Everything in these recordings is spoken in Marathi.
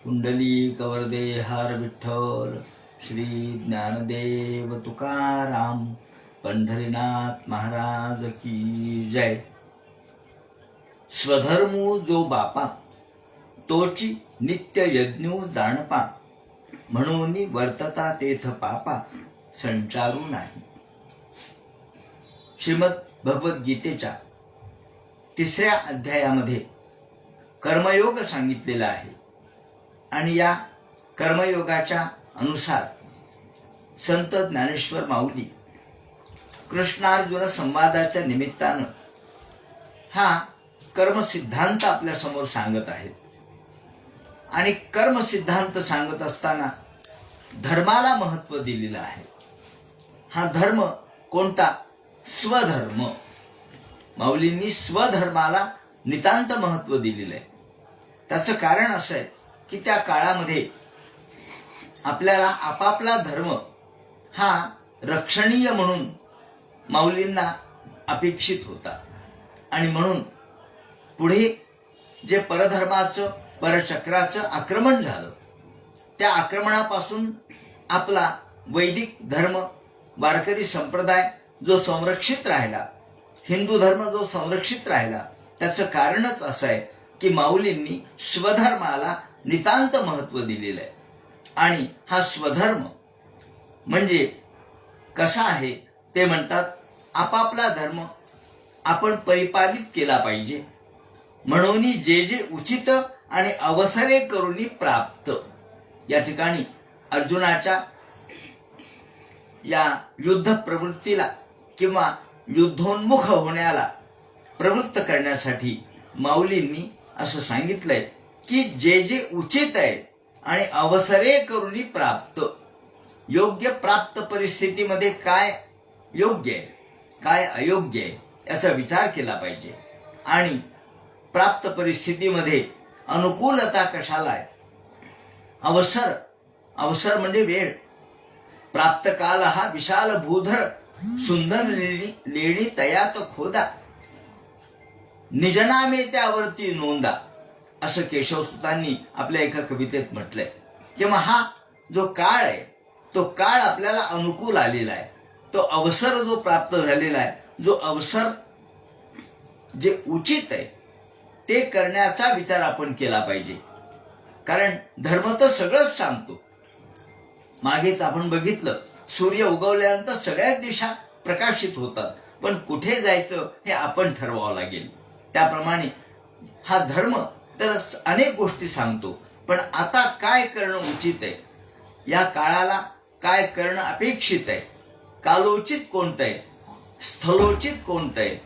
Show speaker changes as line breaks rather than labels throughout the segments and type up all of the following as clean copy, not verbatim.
कुंडली कवरदे हर विठ्ठल श्री ज्ञानदेव तुकाराम पंढरीनाथ महाराज की जय। स्वधर्मू जो बापा तोची नित्य यज्ञू जाणपा, म्हणून वर्तता तेथ पापा संचारू नाही। श्रीमद भगवद्गीतेच्या 3ऱ्या अध्यायामध्ये कर्मयोग सांगितलेला आहे आणि या कर्मयोगाच्या अनुसार संत ज्ञानेश्वर माऊली कृष्णार्जुन संवादाच्या निमित्तानं हा कर्म सिद्धांत आपल्या समोर सांगत आहेत। आणि कर्म सिद्धांत सांगत असताना धर्माला महत्व दिलेलं आहे। हा धर्म कोणता? स्वधर्म। माऊलींनी स्वधर्माला नितांत महत्व दिलेलं आहे। त्याचं कारण असं आहे की त्या काळामध्ये आपल्याला आपापला धर्म हा रक्षणीय म्हणून माऊलींना अपेक्षित होता आणि म्हणून पुढे जे परधर्माचं परचक्राचं आक्रमण झालं त्या आक्रमणापासून आपला वैदिक धर्म वारकरी संप्रदाय जो संरक्षित राहिला, हिंदू धर्म जो संरक्षित राहिला, त्याचं कारणच असं आहे की माऊलींनी स्वधर्माला नितांत महत्व दिलेलं आहे। आणि हा स्वधर्म म्हणजे कसा आहे ते म्हणतात, आपापला धर्म आपण परिपालित केला पाहिजे, म्हणून जे जे उचित आणि अवसरे करून प्राप्त। या ठिकाणी अर्जुनाच्या या युद्ध प्रवृत्तीला किंवा युद्धोन्मुख होण्याला प्रवृत्त करण्यासाठी माऊलींनी असं सांगितलंय की जे जे उचित आहे आणि अवसरे करून प्राप्त। योग्य प्राप्त परिस्थितीमध्ये काय योग्य आहे काय अयोग्य आहे याचा विचार केला पाहिजे। आणि प्राप्त परिस्थितीमध्ये अनुकूलता कशाला आहे? अवसर म्हणजे वेळ। प्राप्त काल हा विशाल भूधर, सुंदर लेणी तयात खोदा, निजनामे त्यावरती नोंदा, असं केशवसुतांनी आपल्या एका कवितेत म्हटलंय। किंवा हा जो काळ आहे तो काळ आपल्याला अनुकूल आलेला आहे, तो अवसर जो प्राप्त झालेला आहे, जो अवसर जे उचित आहे ते करण्याचा विचार आपण केला पाहिजे। कारण धर्म तर सगळंच सांगतो। मागेच आपण बघितलं, सूर्य उगवल्यानंतर सगळ्याच दिशा प्रकाशित होतात, पण कुठे जायचं हे आपण ठरवावं लागेल। त्याप्रमाणे हा धर्म तर अनेक गोष्टी सांगतो, पण आता काय करणं उचित आहे, या काळाला काय करणं अपेक्षित आहे, कालोचित कोणतं आहे, स्थलोचित कोणतं आहे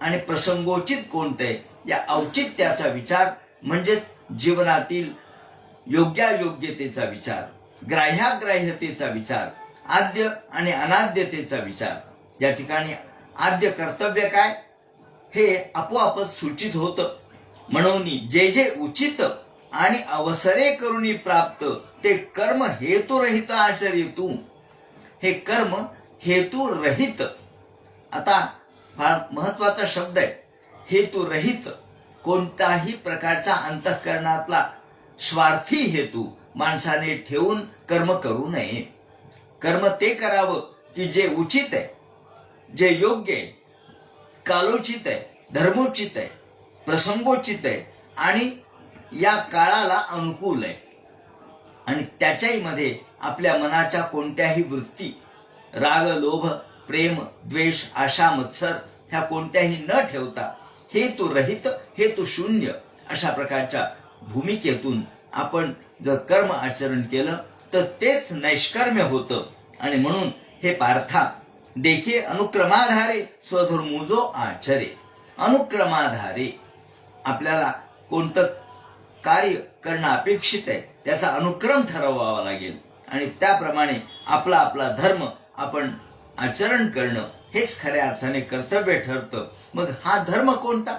आणि प्रसंगोचित कोणतं आहे, या औचित्याचा विचार म्हणजेच जीवनातील योग्यायोग्यतेचा विचार, ग्राह्याग्राह्यतेचा विचार, आद्य आणि अनाद्यतेचा विचार। या ठिकाणी आद्य कर्तव्य काय हे आपोआपच सूचित होतं, म्हणून जे जे उचित आणि अवसरे करून प्राप्त ते कर्म हेतुरहित आचरितू। हे कर्म हेतुरहित, आता फार महत्वाचा शब्द आहे हेतुरहित। कोणताही प्रकारचा अंतःकरणातला स्वार्थी हेतू माणसाने ठेवून कर्म करू नये। कर्म ते करावं की जे उचित आहे, जे योग्य आहे, कालोचित आहे, धर्मोचित आहे, प्रसंगोचित आहे आणि या काळाला अनुकूल आहे। आणि त्याच्याही मध्ये आपल्या मनाच्या कोणत्याही वृत्ती, राग, लोभ, प्रेम, द्वेष, आशा, मत्सर ह्या कोणत्याही न ठेवता हेतुरहित, हेतुशून्य अशा प्रकारच्या भूमिकेतून आपण जर कर्म आचरण केलं तर तेच नैष्कर्म्य होतं। आणि म्हणून हे पार्था देखिए अनुक्रमाधारे स्वधर्मो आचरे। अनुक्रमाधारे आपल्याला कोणतं कार्य करणं अपेक्षित आहे त्याचा अनुक्रम ठरवावा लागेल आणि त्याप्रमाणे आपला आपला धर्म आपण आचरण करणं हेच खऱ्या अर्थाने कर्तव्य ठरतं। मग हा धर्म कोणता?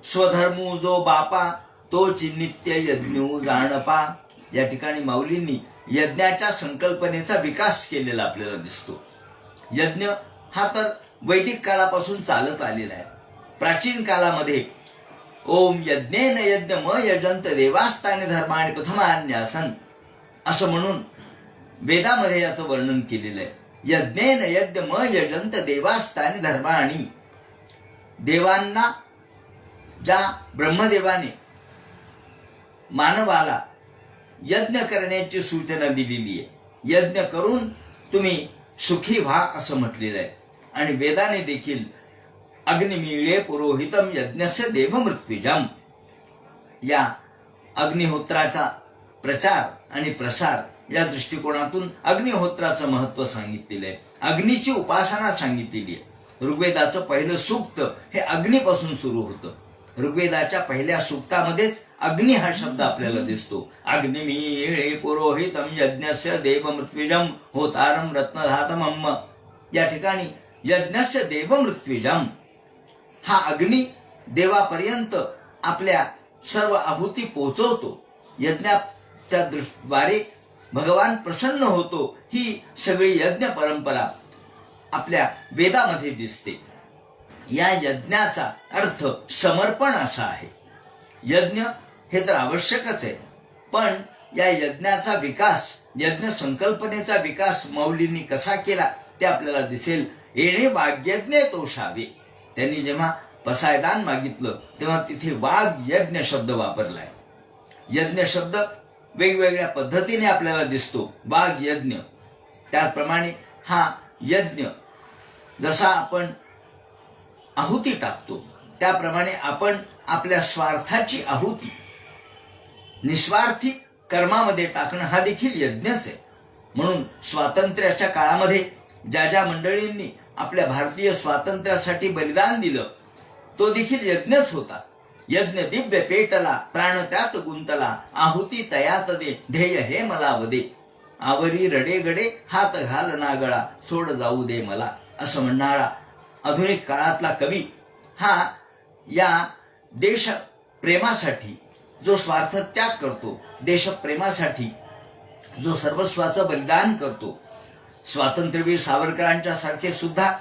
स्वधर्मू जो बापा तोची नित्य यज्ञू जाणपा। या ठिकाणी माऊलींनी यज्ञाच्या संकल्पनेचा विकास केलेला आपल्याला दिसतो। यज्ञ हा तर वैदिक काळापासून चालत आलेला आहे। प्राचीन काळामध्ये ओम यज्ञेन यज्ञ म यजंत देवास्ताने धर्माने प्रथमान्यासन असं म्हणून वेदामध्ये याचं वर्णन केलेलं आहे. यज्ञेन यज्ञ म यजंत देवास्ताने धर्माणी. देवांना ज्या ब्रह्मदेवाने मानवाला यज्ञ करण्याची सूचना दिलेली आहे, यज्ञ करून तुम्ही सुखी व्हा असं म्हटलेलं आहे. आणि वेदाने देखील अग्निमीळे पुरोहितम यज्ञस्य देवमृत्युजम, या अग्निहोत्राचा प्रचार आणि प्रसार या दृष्टिकोनातून अग्निहोत्राचं महत्व सांगितलेलं आहे. अग्नीची उपासना सांगितलेली आहे. ऋग्वेदाचं पहिलं सूक्त हे अग्नीपासून सुरू होतं. ऋग्वेदाच्या पहिल्या सूक्तामध्येच अग्नी हा शब्द आपल्याला दिसतो. अग्निमीळे पुरोहितम यज्ञस्य देवमृत्युजम होतारम रत्नधातमम. या ठिकाणी यज्ञस्य देवमृत्युजम, हा अग्नी देवापर्यंत आपल्या सर्व आहुती पोहोचवतो. यज्ञाच्या द्वारे भगवान प्रसन्न होतो. ही सगळी यज्ञ परंपरा आपल्या वेदामध्ये दिसते. या यज्ञाचा अर्थ समर्पण असा आहे. यज्ञ हे तर आवश्यकच आहे, पण या यज्ञाचा विकास, यज्ञ संकल्पनेचा विकास माऊलींनी कसा केला ते आपल्याला दिसेल. येणे वाग्यज्ञ तोषावे. त्यांनी जेव्हा पसायदान मागितलं तेव्हा तिथे वाघ यज्ञ शब्द वापरलाय. यज्ञ शब्द वेगवेगळ्या पद्धतीने आपल्याला दिसतो. वाघ यज्ञ, त्याचप्रमाणे हा यज्ञ जसा आपण आहुती टाकतो त्याप्रमाणे आपण आपल्या स्वार्थाची आहुती निस्वार्थी कर्मामध्ये टाकणं हा देखील यज्ञच आहे. म्हणून स्वातंत्र्याच्या काळामध्ये ज्या मंडळींनी आपल्या भारतीय स्वातंत्र्यासाठी बलिदान दिलं तो देखील यज्ञच होता. यज्ञ दिव्य पेटला, प्राण त्यात गुंतला, आहुती तयात दे, ध्येय हे मला वदे, आवरी रडे गडे, हात घाल नागळा, सोड जाऊ दे मला, असं म्हणणारा आधुनिक काळातला कवी हा या देशप्रेमासाठी जो स्वार्थ त्याग करतो, देशप्रेमासाठी जो सर्वस्वाचं बलिदान करतो, स्वातंत्र्यवीर सावरकरांच्या सारखे सुद्धा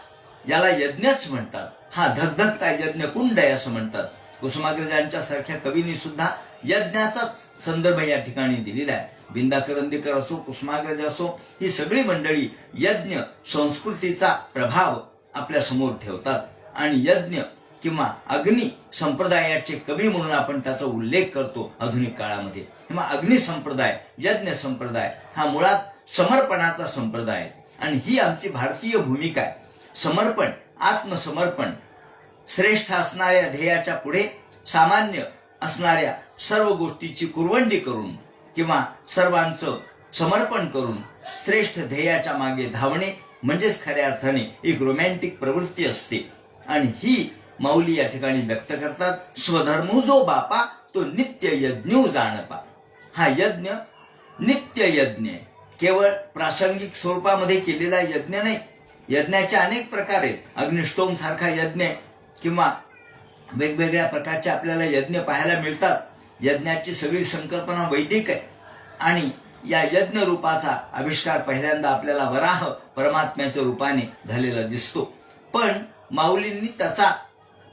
याला यज्ञच म्हणतात. हा धगधगता यज्ञ कुंड आहे असं म्हणतात. कुसुमाग्रजांच्या सारख्या कवींनी सुद्धा यज्ञाचाच संदर्भ या ठिकाणी दिलेला आहे. बिंदा करंदीकर असो, कुसुमाग्रज असो, ही सगळी मंडळी यज्ञ संस्कृतीचा प्रभाव आपल्या समोर ठेवतात. आणि यज्ञ किंवा अग्नी संप्रदायाचे कवी म्हणून आपण त्याचा उल्लेख करतो आधुनिक काळामध्ये. किंवा अग्नी संप्रदाय, यज्ञ संप्रदाय हा मुळात समर्पणाचा संप्रदाय आहे. आणि ही आमची भारतीय भूमिका आहे. समर्पण, आत्मसमर्पण, श्रेष्ठ असणाऱ्या ध्येयाच्या पुढे सामान्य असणाऱ्या सर्व गोष्टीची कुरवंडी करून किंवा सर्वांचं समर्पण करून श्रेष्ठ ध्येयाच्या मागे धावणे म्हणजेच खऱ्या अर्थाने एक रोमॅन्टिक प्रवृत्ती असते. आणि ही माऊली या ठिकाणी व्यक्त करतात. स्वधर्मो जो बापा तो नित्य यज्ञ जाणपा. हा यज्ञ नित्य यज्ञ आहे, केवळ प्रासंगिक स्वरूपामध्ये केलेला यज्ञ नाही. यज्ञाचे अनेक प्रकार आहेत. अग्निष्टोम सारखा यज्ञ किंवा वेगवेगळ्या प्रकारचे आपल्याला यज्ञ पाहायला मिळतात. यज्ञाची सगळी संकल्पना वैदिक आहे. आणि या यज्ञ रूपाचा आविष्कार पहिल्यांदा आपल्याला वराह परमात्म्याच्या रूपाने झालेला दिसतो. पण माऊलींनी त्याचा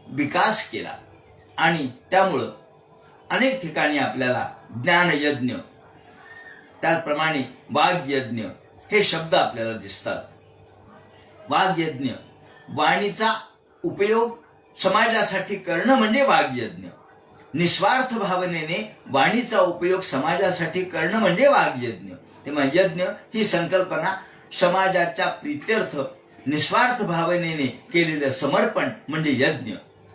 विकास केला आणि त्यामुळं अनेक ठिकाणी आपल्याला ज्ञानयज्ञ, त्याचप्रमाणे वाग्यज्ञ हे शब्द आपल्याला दिसतात. वाग्यज्ञ, वाणीचा उपयोग समाजासाठी करणं म्हणजे वाग्यज्ञ. निस्वार्थ भावनेने वाणीचा उपयोग समाजासाठी करणं म्हणजे वाग्यज्ञ. तेव्हा यज्ञ ही संकल्पना समाजाच्या प्रीत्यर्थ निस्वार्थ भावनेने केलेलं समर्पण म्हणजे यज्ञ.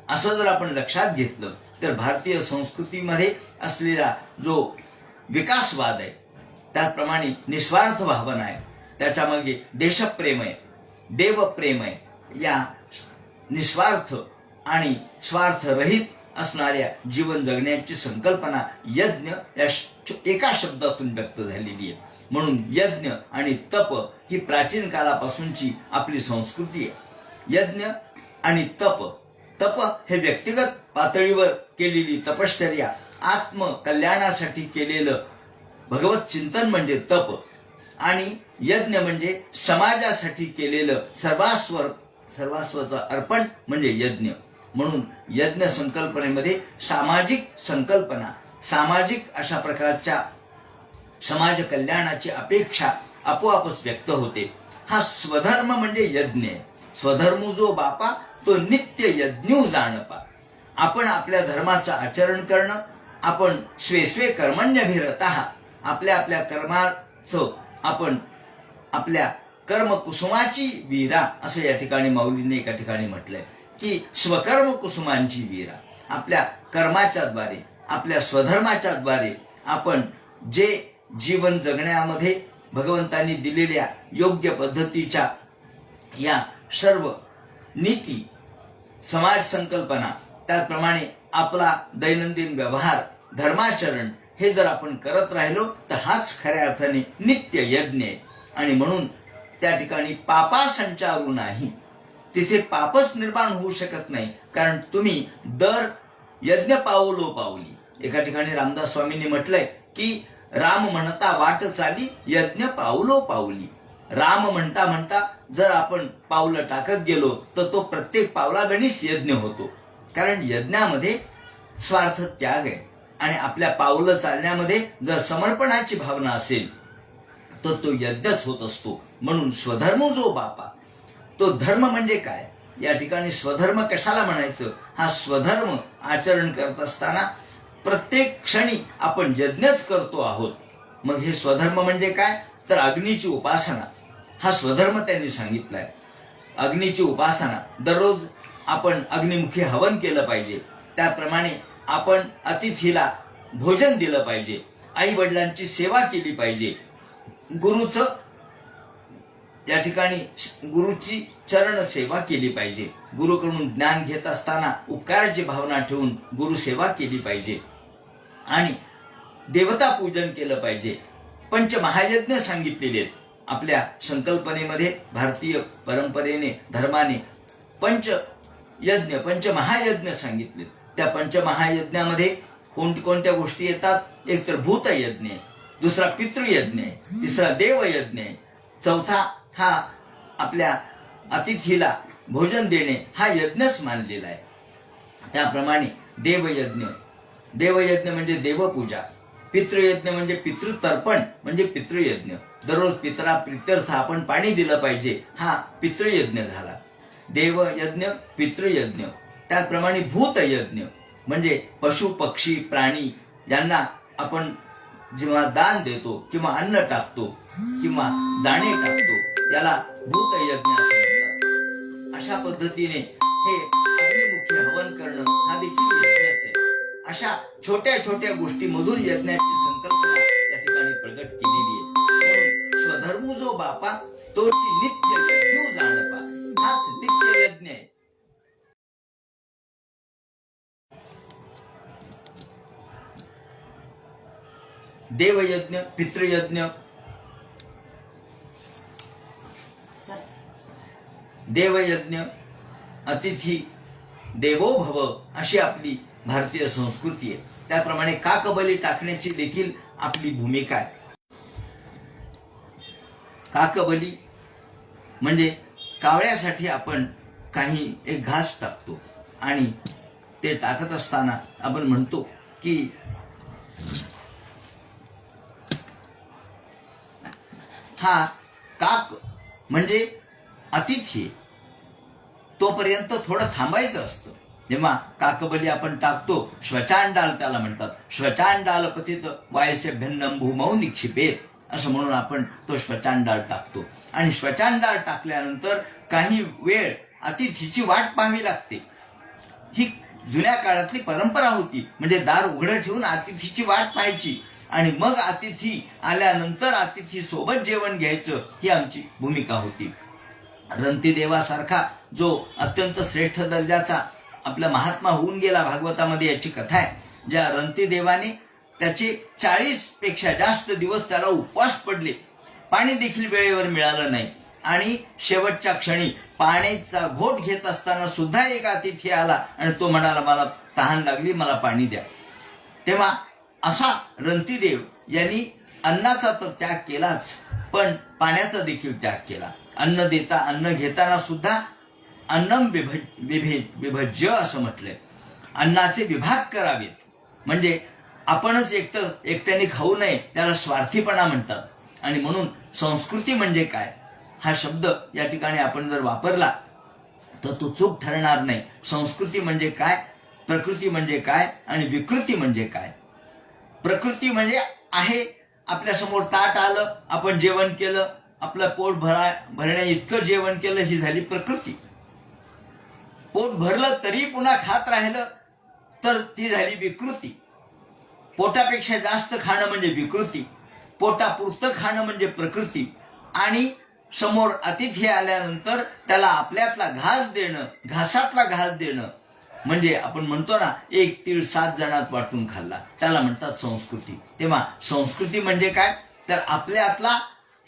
असं जर आपण लक्षात घेतलं तर भारतीय संस्कृतीमध्ये असलेला जो विकासवाद आहे, त्याचप्रमाणे निस्वार्थ भावना आहे, त्याच्यामागे देशप्रेम आहे, देवप्रेम आहे. या निस्वार्थ आणि स्वार्थरहित असणाऱ्या जीवन जगण्याची संकल्पना यज्ञ या एका शब्दातून व्यक्त झालेली आहे. म्हणून यज्ञ आणि तप ही प्राचीन काळापासूनची आपली संस्कृती आहे. यज्ञ आणि तप, तप हे व्यक्तिगत पातळीवर केलेली तपश्चर्या, आत्मकल्याणासाठी केलेलं भगवत चिंतन म्हणजे तप. आणि यज्ञ म्हणजे समाजासाठी केलेलं सर्वास्वाचं अर्पण म्हणजे यज्ञ. म्हणून यज्ञ संकल्पनेमध्ये सामाजिक संकल्पना, सामाजिक अशा प्रकारच्या समाज कल्याणाची अपेक्षा आपोआपच व्यक्त होते. हा स्वधर्म म्हणजे यज्ञ. स्वधर्म जो बापा तो नित्य यज्ञू जाणपा. आपण आपल्या धर्माचं आचरण करणं, आपण स्वे कर्मण्यभिरतः, आपल्या आपल्या कर्माचं आपण आपल्या कर्मकुसुमाची वीरा, असं या ठिकाणी माऊलीने एका ठिकाणी म्हटलंय की स्वकर्म कुसुमांची वीरा. आपल्या कर्माच्या द्वारे, आपल्या स्वधर्माच्या द्वारे आपण जे जीवन जगण्यामध्ये भगवंतांनी दिलेल्या योग्य पद्धतीच्या या सर्व नीती, समाज संकल्पना, त्याप्रमाणे आपला दैनंदिन व्यवहार, धर्माचरण हे जर आपण करत राहिलो तर हाच खऱ्या अर्थाने नित्य यज्ञ आहे. आणि म्हणून त्या ठिकाणी पापा संचारू नाही, तिथे पापच निर्माण होऊ शकत नाही. कारण तुम्ही दर यज्ञ पावलो पावली, एका ठिकाणी रामदास स्वामींनी म्हटलंय की राम म्हणता वाट चाली, यज्ञ पावलो पावली. राम म्हणता म्हणता जर आपण पावलं टाकत गेलो तर तो प्रत्येक पावलागणीच यज्ञ होतो. कारण यज्ञामध्ये स्वार्थ त्याग आहे आणि आपल्या पावलं चालण्यामध्ये जर समर्पणाची भावना असेल तर तो यज्ञच होत असतो. म्हणून स्वधर्म जो बापा, तो धर्म म्हणजे काय, या ठिकाणी स्वधर्म कशाला म्हणायचं? हा स्वधर्म आचरण करत असताना प्रत्येक क्षणी आपण यज्ञच करतो आहोत. मग हे स्वधर्म म्हणजे काय? तर अग्नीची उपासना हा स्वधर्म त्यांनी सांगितलाय. अग्नीची उपासना, दररोज आपण अग्निमुखी हवन केलं पाहिजे. त्याप्रमाणे आपण अतिथीला भोजन दिलं पाहिजे, आई वडिलांची सेवा केली पाहिजे, गुरुचं या ठिकाणी गुरुची चरण सेवा केली पाहिजे. गुरुकडून ज्ञान घेत असताना उपकाराची भावना ठेवून गुरुसेवा केली पाहिजे आणि देवता पूजन केलं पाहिजे. पंचमहायज्ञ सांगितलेले आहेत आपल्या संकल्पनेमध्ये. भारतीय परंपरेने, धर्माने पंचयज्ञ, पंचमहायज्ञ सांगितले. त्या पंचमहायज्ञामध्ये कोणत्या गोष्टी येतात? एक तर भूतयज्ञ आहे, दुसरा पितृयज्ञ आहे, तिसरा देवयज्ञ आहे, चौथा हा आपल्या अतिथीला भोजन देणे हा यज्ञच मानलेला आहे. त्याप्रमाणे देवयज्ञ, देवयज्ञ म्हणजे देवपूजा, पितृयज्ञ म्हणजे पितृतर्पण म्हणजे पितृयज्ञ. दररोज पितरा प्रित्यर्थ आपण पाणी दिलं पाहिजे, हा पितृयज्ञ झाला. देवयज्ञ, पितृयज्ञ. त्याचप्रमाणे भूतयज्ञ म्हणजे पशु पक्षी प्राणी यांना आपण जेव्हा दान देतो किंवा अन्न टाकतो किंवा दाणे टाकतो, याला भूतयज्ञ असं म्हणतात. अशा पद्धतीने हे अग्निमुखी हवन करणं हा देखील यज्ञच आहे. अशा छोट्या छोट्या गोष्टी मधून यज्ञाची संकल्पना या ठिकाणी प्रगट केलेली आहे. म्हणून स्वधर्म जो बापा तोची नित्य यज्ञ जाणपा, हाच नित्य यज्ञ आहे. देवयज्ञ, पितृयज्ञ, देवयज्ञ, अतिथी देवो भव अशी आपली भारतीय संस्कृती आहे. त्याप्रमाणे काकबली टाकण्याची देखील आपली भूमिका आहे. काकबली म्हणजे कावळ्यासाठी आपण काही एक घास टाकतो आणि ते टाकत असताना आपण म्हणतो की हा काक म्हणजे अतिथी, तोपर्यंत थोडं थांबायचं असतं. जेव्हा काकबली आपण टाकतो, श्वचांडाल त्याला म्हणतात, श्वचांडाल पतित वायसेभ्यन्नम भूमौ निक्षिपेत असं म्हणून आपण तो श्वचांडाल टाकतो. आणि श्वचांडाल टाकल्यानंतर काही वेळ अतिथीची वाट पाहावी लागते. ही जुन्या काळातली परंपरा होती. म्हणजे दार उघडं ठेवून अतिथीची वाट पाहायची आणि मग अतिथी आल्यानंतर अतिथी सोबत जेवण घ्यायचं, ही आमची भूमिका होती. रंतीदेवासारखा जो अत्यंत श्रेष्ठ दर्जाचा आपला महात्मा होऊन गेला, भागवतामध्ये याची कथा आहे. ज्या रंतीदेवाने त्याचे 40 पेक्षा जास्त दिवस त्याला उपवास पडले, पाणी देखील वेळेवर मिळालं नाही आणि शेवटच्या क्षणी पाण्याचा घोट घेत असताना सुद्धा एक अतिथी आला आणि तो म्हणाला, मला तहान लागली, मला पाणी द्या. तेव्हा असा रंतीदेव यांनी अन्नाचा तर त्याग केलाच, पण पाण्याचा देखील त्याग केला. अन्न घेताना सुद्धा अन्नम विभज्य असं म्हटलंय. अन्नाचे विभाग करावेत, म्हणजे आपणच एकट्याने खाऊ नये, त्याला स्वार्थीपणा म्हणतात. आणि म्हणून संस्कृती म्हणजे काय हा शब्द या ठिकाणी आपण जर वापरला तर तो चूक ठरणार नाही. संस्कृती म्हणजे काय, प्रकृती म्हणजे काय आणि विकृती म्हणजे काय. प्रकृती म्हणजे आहे आपल्या समोर ताट आलं, आपण जेवण केलं, आपलं पोट भरण्या इतकं जेवण केलं, ही झाली प्रकृती. पोट भरलं तरी पुन्हा खात राहिलं तर ती झाली विकृती. पोटापेक्षा जास्त खाणं म्हणजे विकृती, पोटापुरतं खाणं म्हणजे प्रकृती. आणि समोर अतिथी आल्यानंतर त्याला आपल्यातला घासातला घास देणं म्हणजे आपण म्हणतो ना, एक तीळ 7 जणात वाटून खाल्ला, त्याला म्हणतात संस्कृती. तेव्हा संस्कृती म्हणजे काय तर आपल्यातला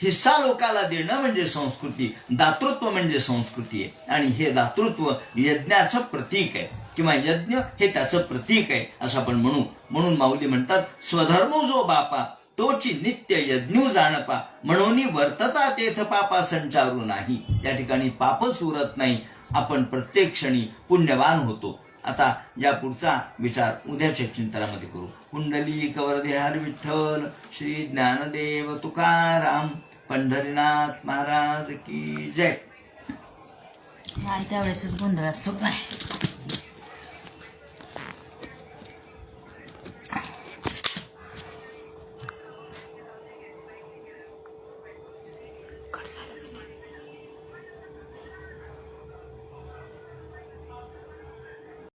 हिस्सा लोकाला देणं म्हणजे संस्कृती. दातृत्व म्हणजे संस्कृती आहे. आणि हे दातृत्व यज्ञाचं प्रतीक आहे, किंवा यज्ञ हे त्याचं प्रतीक आहे असं आपण म्हणून माऊली म्हणतात, स्वधर्मो जो बापा तोची नित्य यज्ञू जाणपा, म्हणून वर्तता तेथ पापा संचारू नाही. या ठिकाणी पापच उरत नाही, आपण प्रत्येक क्षणी पुण्यवान होतो. आता या पुढचा विचार उद्याच्या चिंतनामध्ये करू. कुंडली कवरदे हर विठ्ठल, श्री ज्ञानदेव तुकाराम, पंढरीनाथ महाराज की जय.
त्यावेळेसच गोंधळ असतो काय. झालंच नाही.